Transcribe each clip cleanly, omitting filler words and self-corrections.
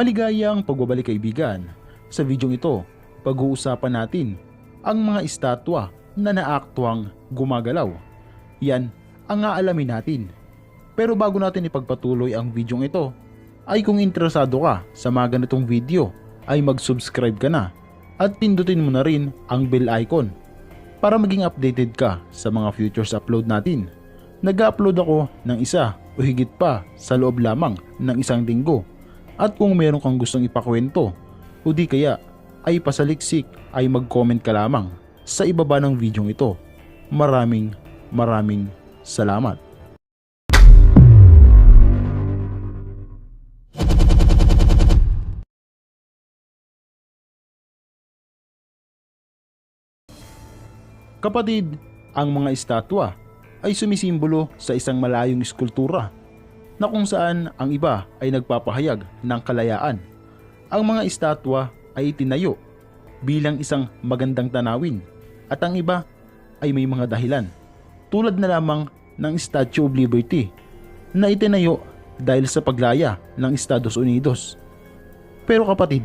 Maligayang pagbabalik kaibigan. Sa videong ito, pag-uusapan natin ang mga estatwa na naaktwang gumagalaw. Yan ang aalamin natin. Pero bago natin ipagpatuloy ang videong ito, ay kung interesado ka sa mga ganitong video, ay mag-subscribe ka na at pindutin mo na rin ang bell icon para maging updated ka sa mga futures upload natin. Nag-upload ako ng isa o higit pa sa loob lamang ng isang linggo. At kung meron kang gustong ipakwento o di kaya ay pasaliksik ay mag-comment ka lamang sa ibaba ng video ito. Maraming salamat. Kapatid, ang mga estatwa ay sumisimbolo sa isang malayong eskultura na kung saan ang iba ay nagpapahayag ng kalayaan. Ang mga estatwa ay itinayo bilang isang magandang tanawin at ang iba ay may mga dahilan. Tulad na lamang ng Statue of Liberty na itinayo dahil sa paglaya ng Estados Unidos. Pero kapatid,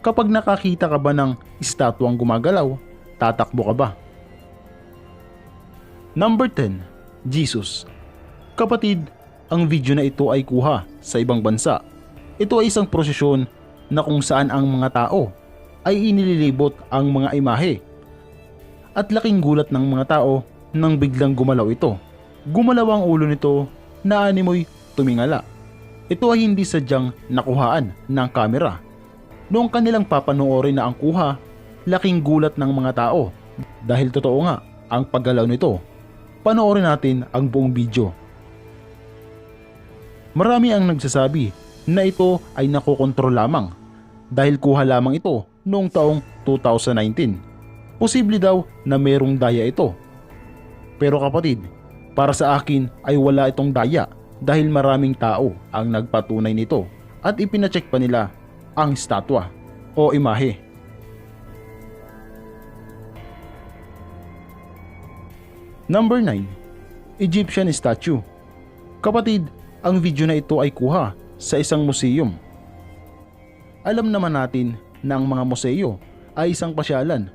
kapag nakakita ka ba ng estatwang gumagalaw, tatakbo ka ba? Number 10. Jesus. Kapatid, ang video na ito ay kuha sa ibang bansa. Ito ay isang prosesyon na kung saan ang mga tao ay inililibot ang mga imahe. At laking gulat ng mga tao nang biglang gumalaw ito. Gumalaw ang ulo nito na animoy tumingala. Ito ay hindi sadyang nakuhaan ng kamera. Noong kanilang papanoorin na ang kuha, laking gulat ng mga tao dahil totoo nga ang paggalaw nito. Panoorin natin ang buong video. Marami ang nagsasabi na ito ay nakokontrol lamang dahil kuha lamang ito noong taong 2019. Posible daw na merong daya ito. Pero kapatid, para sa akin ay wala itong daya dahil maraming tao ang nagpatunay nito at ipinacheck pa nila ang estatwa o imahe. Number 9. Egyptian statue. Kapatid, ang video na ito ay kuha sa isang museum. Alam naman natin na ang mga museo ay isang pasyalan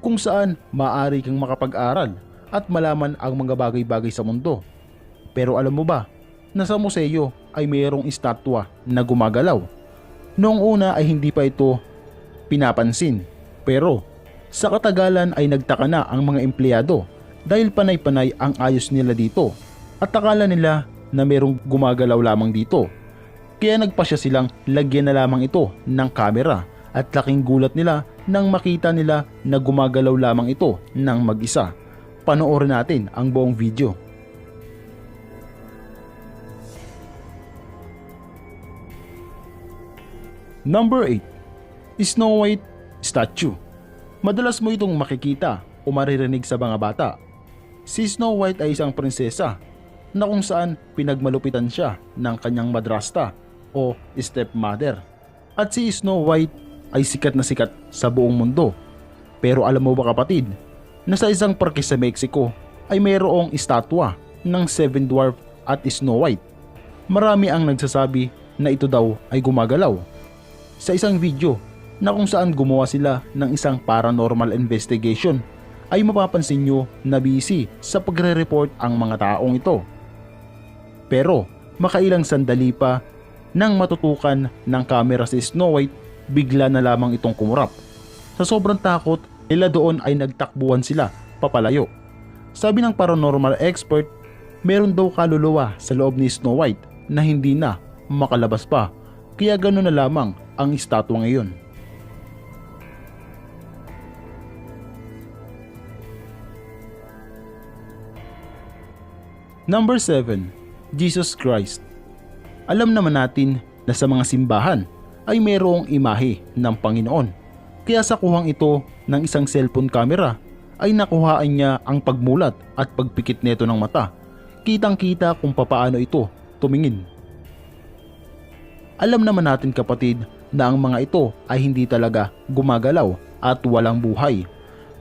kung saan maaari kang makapag-aral at malaman ang mga bagay-bagay sa mundo. Pero alam mo ba na sa museo ay mayroong estatwa na gumagalaw? Noong una ay hindi pa ito pinapansin, pero sa katagalan ay nagtaka na ang mga empleyado dahil panay-panay ang ayos nila dito at akala nila na merong gumagalaw lamang dito. Kaya nagpasya silang lagyan na lamang ito ng kamera at laking gulat nila nang makita nila na gumagalaw lamang ito ng mag-isa. Panoorin natin ang buong video. Number 8. Snow White statue. Madalas mo itong makikita o maririnig sa mga bata. Si Snow White ay isang prinsesa na kung saan pinagmalupitan siya ng kanyang madrasta o stepmother. At si Snow White ay sikat na sikat sa buong mundo. Pero alam mo ba kapatid, na sa isang parke sa Mexico ay mayroong estatwa ng 7 Dwarf at Snow White. Marami ang nagsasabi na ito daw ay gumagalaw. Sa isang video na kung saan gumawa sila ng isang paranormal investigation ay mapapansin nyo na busy sa pagre-report ang mga taong ito. Pero makailang sandali pa nang matutukan ng kamera si Snow White, bigla na lamang itong kumurap. Sa sobrang takot nila doon ay nagtakbuhan sila papalayo. Sabi ng paranormal expert, meron daw kaluluwa sa loob ni Snow White na hindi na makalabas pa. Kaya gano'n na lamang ang estatwa ngayon. Number 7. Jesus Christ. Alam naman natin na sa mga simbahan ay mayroong imahe ng Panginoon. Kaya sa kuhang ito ng isang cellphone camera ay nakuhaan niya ang pagmulat at pagpikit nito ng mata. Kitang-kita kung papaano ito tumingin. Alam naman natin kapatid na ang mga ito ay hindi talaga gumagalaw at walang buhay.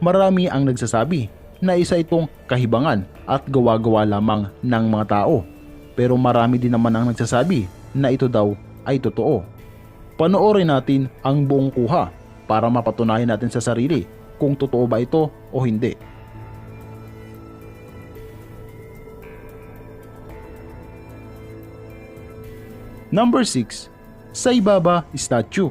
Marami ang nagsasabi na isa itong kahibangan at gawa-gawa lamang ng mga tao. Pero marami din naman ang nagsasabi na ito daw ay totoo. Panoorin natin ang buong kuha para mapatunayan natin sa sarili kung totoo ba ito o hindi. Number 6. Sai Baba Statue.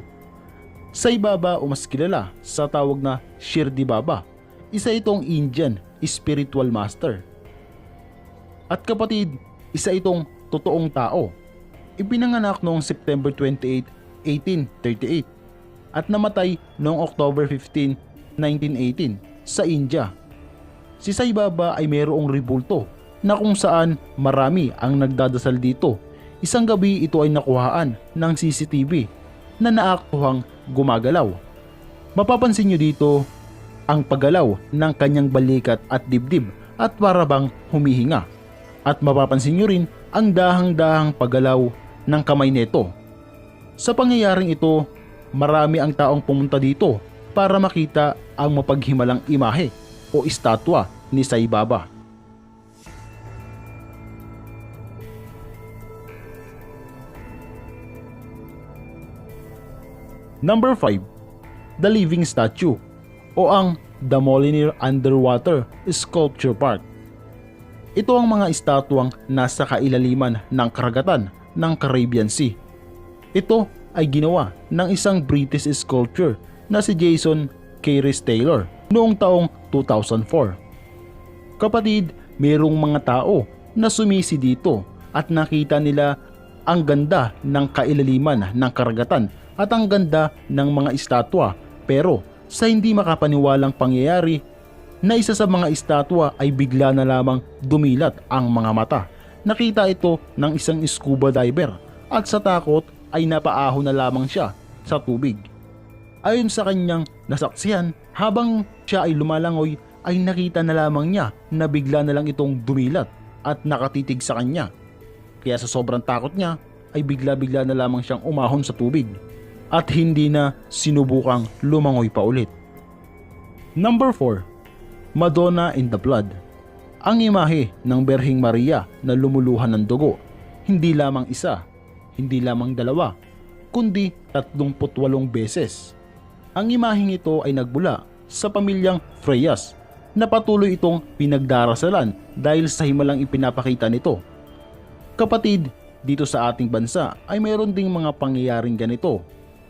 Sai Baba o mas kilala sa tawag na Shirdi Baba, isa itong Indian spiritual master. At kapatid, isa itong totoong tao. Ipinanganak noong September 28, 1838 at namatay noong October 15, 1918 sa India. Si Sai Baba ay mayroong rebulto na kung saan marami ang nagdadasal dito. Isang gabi ito ay nakuhaan ng CCTV na naaktuhang gumagalaw. Mapapansin nyo dito ang paggalaw ng kanyang balikat at dibdib at para bang humihinga. At mapapansin nyo rin ang dahang-dahang paggalaw ng kamay nito. Sa pangyayaring ito, marami ang taong pumunta dito para makita ang mapaghimalang imahe o estatwa ni Sai Baba. Number 5. The Living Statue o ang The Molinier Underwater Sculpture Park. Ito ang mga estatwang nasa kailaliman ng karagatan ng Caribbean Sea. Ito ay ginawa ng isang British sculptor na si Jason Cairns Taylor noong taong 2004. Kapatid, mayroong mga tao na sumisi dito at nakita nila ang ganda ng kailaliman ng karagatan at ang ganda ng mga estatwa, pero sa hindi makapaniwalang pangyayari na isa sa mga estatwa ay bigla na lamang dumilat ang mga mata. Nakita ito ng isang scuba diver at sa takot ay napaahon na lamang siya sa tubig. Ayon sa kanyang nasaksihan, habang siya ay lumalangoy ay nakita na lamang niya na bigla na lang itong dumilat at nakatitig sa kanya. Kaya sa sobrang takot niya ay bigla-bigla na lamang siyang umahon sa tubig at hindi na sinubukang lumangoy pa ulit. Number 4. Madonna in the Blood. Ang imahe ng Berheng Maria na lumuluhan ng dugo, hindi lamang isa, hindi lamang dalawa, kundi 38 beses. Ang imaheng ito ay nagbula sa pamilyang Freyas na patuloy itong pinagdarasalan dahil sa himalang ipinapakita nito. Kapatid, dito sa ating bansa ay mayroon ding mga pangyayaring ganito.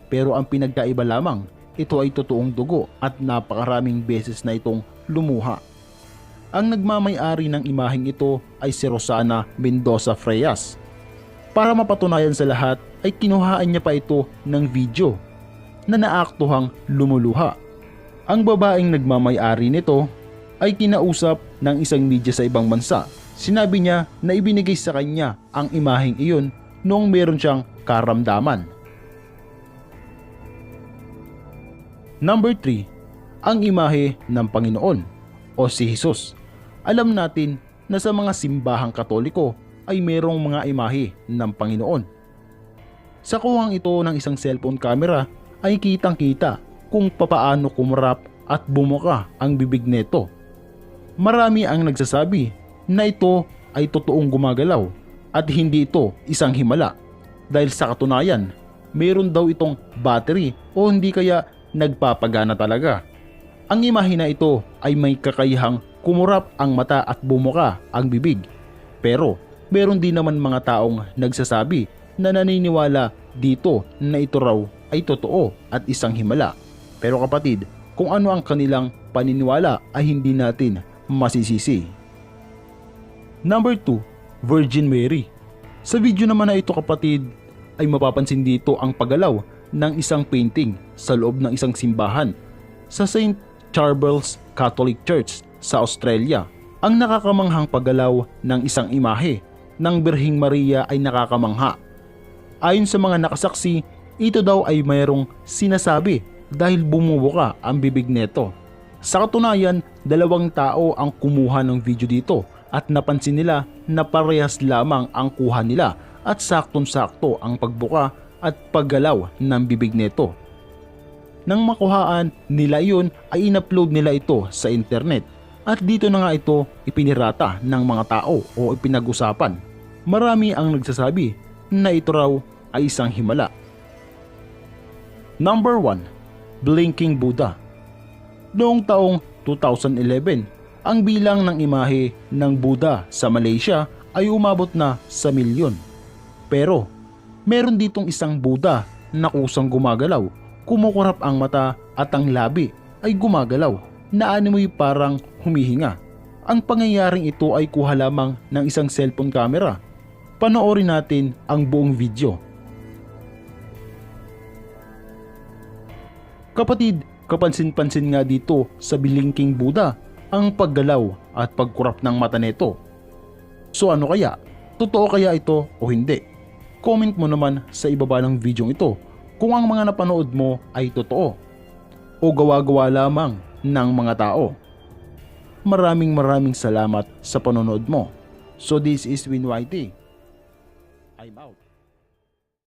Pero ang pinagkaiba lamang, ito ay totoong dugo at napakaraming beses na itong lumuha. Ang nagmamay-ari ng imaheng ito ay si Rosana Mendoza Freyas. Para mapatunayan sa lahat ay kinuhaan niya pa ito ng video na naaktuhang lumuluha. Ang babaeng nagmamay-ari nito ay kinausap ng isang media sa ibang bansa. Sinabi niya na ibinigay sa kanya ang imaheng iyon noong meron siyang karamdaman. Number 3. Ang imahe ng Panginoon o si Jesus. Alam natin na sa mga simbahang Katoliko ay mayroong mga imahe ng Panginoon. Sa kuhang ito ng isang cellphone camera ay kitang-kita kung papaano kumarap at bumuka ang bibig nito. Marami ang nagsasabi na ito ay totoong gumagalaw at hindi ito isang himala dahil sa katunayan mayroon daw itong battery o hindi kaya nagpapagana talaga. Ang imahe na ito ay may kakayahang kumurap ang mata at bumuka ang bibig. Pero meron din naman mga taong nagsasabi na naniniwala dito na ito raw ay totoo at isang himala. Pero kapatid, kung ano ang kanilang paniniwala ay hindi natin masisisi. Number 2. Virgin Mary. Sa video naman na ito kapatid ay mapapansin dito ang paggalaw ng isang painting sa loob ng isang simbahan sa St. Charbel's Catholic Church sa Australia. Ang nakakamanghang paggalaw ng isang imahe ng Birheng Maria ay nakakamangha. Ayon sa mga nakasaksi, ito daw ay mayroong sinasabi dahil bumubuka ang bibig nito. Sa katunayan, 2 tao ang kumuha ng video dito at napansin nila na parehas lamang ang kuha nila at saktong-sakto ang pagbuka at paggalaw ng bibig nito. Nang makuhaan nila iyon ay in-upload nila ito sa internet at dito na nga ito ipinirata ng mga tao o ipinag-usapan. Marami ang nagsasabi na ito raw ay isang himala. Number 1. Blinking Buddha. Noong taong 2011, ang bilang ng imahe ng Buddha sa Malaysia ay umabot na sa milyon. Pero meron ditong isang Buddha na kusang gumagalaw, kumukurap ang mata at ang labi ay gumagalaw na animoy parang humihinga. Ang pangyayaring ito ay kuha lamang ng isang cellphone camera. Panoorin natin ang buong video. Kapatid, kapansin-pansin nga dito sa Blinking Buddha ang paggalaw at pagkurap ng mata nito. So ano kaya? Totoo kaya ito o hindi? Comment mo naman sa ibaba ng video ito kung ang mga napanood mo ay totoo o gawa-gawa lamang ng mga tao. Maraming salamat sa panonood mo. So this is Win YT. I'm out.